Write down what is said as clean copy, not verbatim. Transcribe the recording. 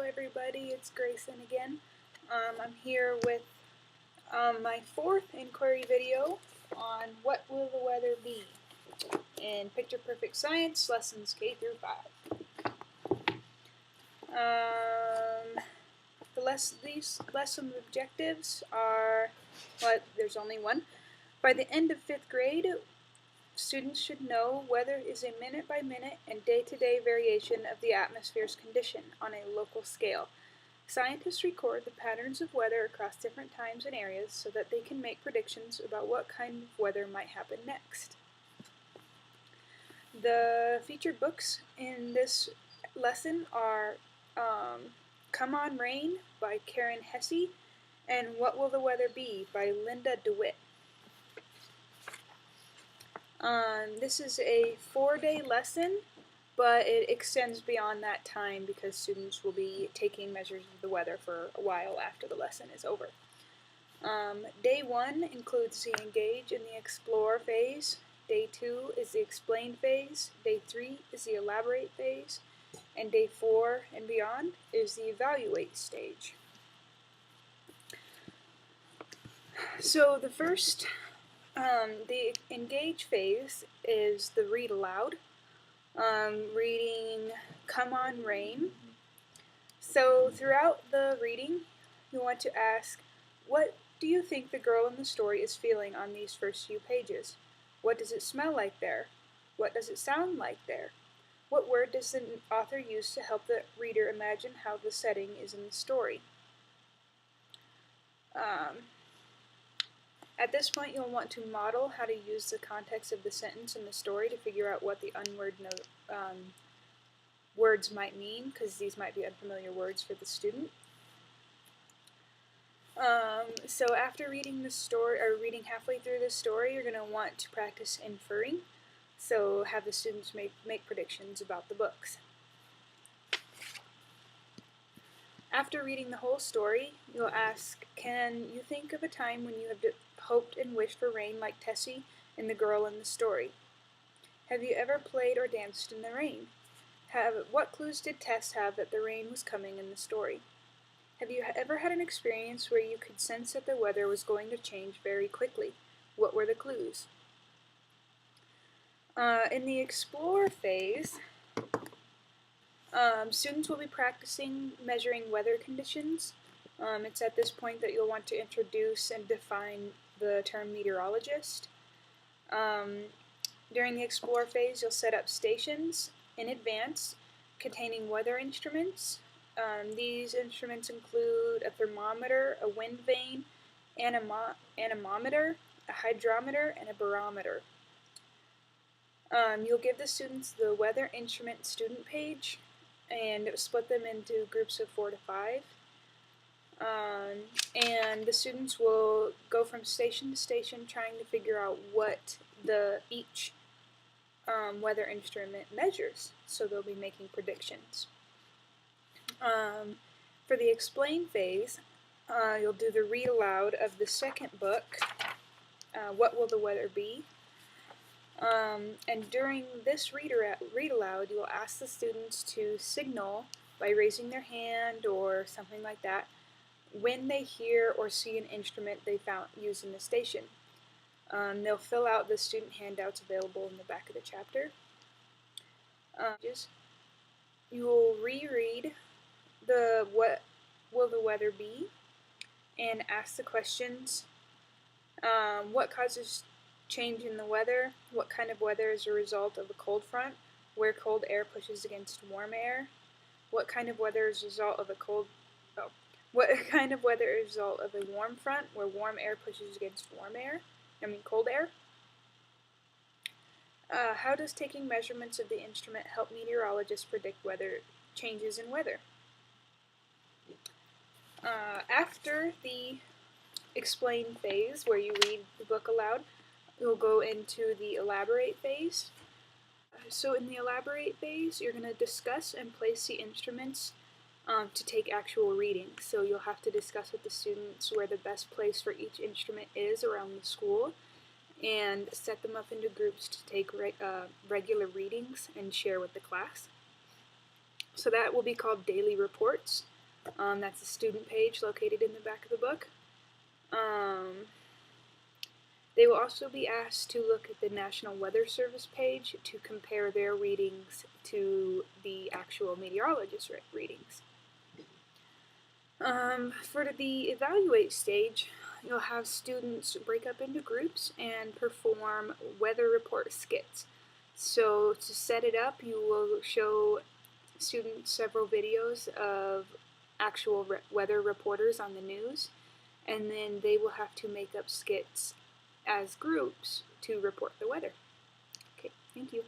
everybody, it's Grayson again. I'm here with my fourth inquiry video on what will the weather be in Picture Perfect Science lessons K through 5. These lesson objectives are, well, there's only one. By the end of 5th grade, students should know weather is a minute-by-minute and day-to-day variation of the atmosphere's condition on a local scale. Scientists record the patterns of weather across different times and areas so that they can make predictions about what kind of weather might happen next. The featured books in this lesson are Come On Rain by Karen Hesse and What Will the Weather Be by Linda DeWitt. This is a 4-day lesson, but it extends beyond that time because students will be taking measures of the weather for a while after the lesson is over. Day 1 includes the Engage and the Explore phase. Day 2 is the Explain phase. Day 3 is the Elaborate phase. And Day 4 and beyond is the Evaluate stage. So the first, the Engage phase is the Read Aloud. Reading Come On Rain. So throughout the reading, you want to ask, what do you think the girl in the story is feeling on these first few pages? What does it smell like there? What does it sound like there? What word does the author use to help the reader imagine how the setting is in the story? At this point, you'll want to model how to use the context of the sentence in the story to figure out what the unword words might mean, because these might be unfamiliar words for the student. So after reading the story, or reading halfway through the story, you're going to want to practice inferring. So have the students make predictions about the books. After reading the whole story, you'll ask, can you think of a time when you have hoped and wished for rain like Tessie and the girl in the story? Have you ever played or danced in the rain? What clues did Tess have that the rain was coming in the story? Have you ever had an experience where you could sense that the weather was going to change very quickly? What were the clues? In the Explore phase, students will be practicing measuring weather conditions. It's at this point that you'll want to introduce and define the term meteorologist. During the Explore phase, you'll set up stations in advance containing weather instruments. These instruments include a thermometer, a wind vane, anemometer, a hydrometer, and a barometer. You'll give the students the weather instrument student page and split them into groups of 4 to 5. And the students will go from station to station trying to figure out what each weather instrument measures, so they'll be making predictions. For the Explain phase, you'll do the read aloud of the second book, What Will the Weather Be? And during this read aloud, you'll ask the students to signal by raising their hand or something like that when they hear or see an instrument they found used in the station. They'll fill out the student handouts available in the back of the chapter. You will reread the What Will the Weather Be? And ask the questions, what causes change in the weather? What kind of weather is a result of a cold front, where cold air pushes against warm air? What kind of weather is a result of what kind of weather is a result of a warm front, where warm air pushes against cold air? How does taking measurements of the instrument help meteorologists predict weather changes in weather? After the Explain phase, where you read the book aloud, you'll go into the Elaborate phase. So in the Elaborate phase, you're going to discuss and place the instruments to take actual readings. So you'll have to discuss with the students where the best place for each instrument is around the school and set them up into groups to take regular readings and share with the class. So that will be called daily reports. That's a student page located in the back of the book. They will also be asked to look at the National Weather Service page to compare their readings to the actual meteorologist readings. For the evaluate stage, you'll have students break up into groups and perform weather report skits. So to set it up, you will show students several videos of actual weather reporters on the news, and then they will have to make up skits as groups to report the weather. Okay, thank you.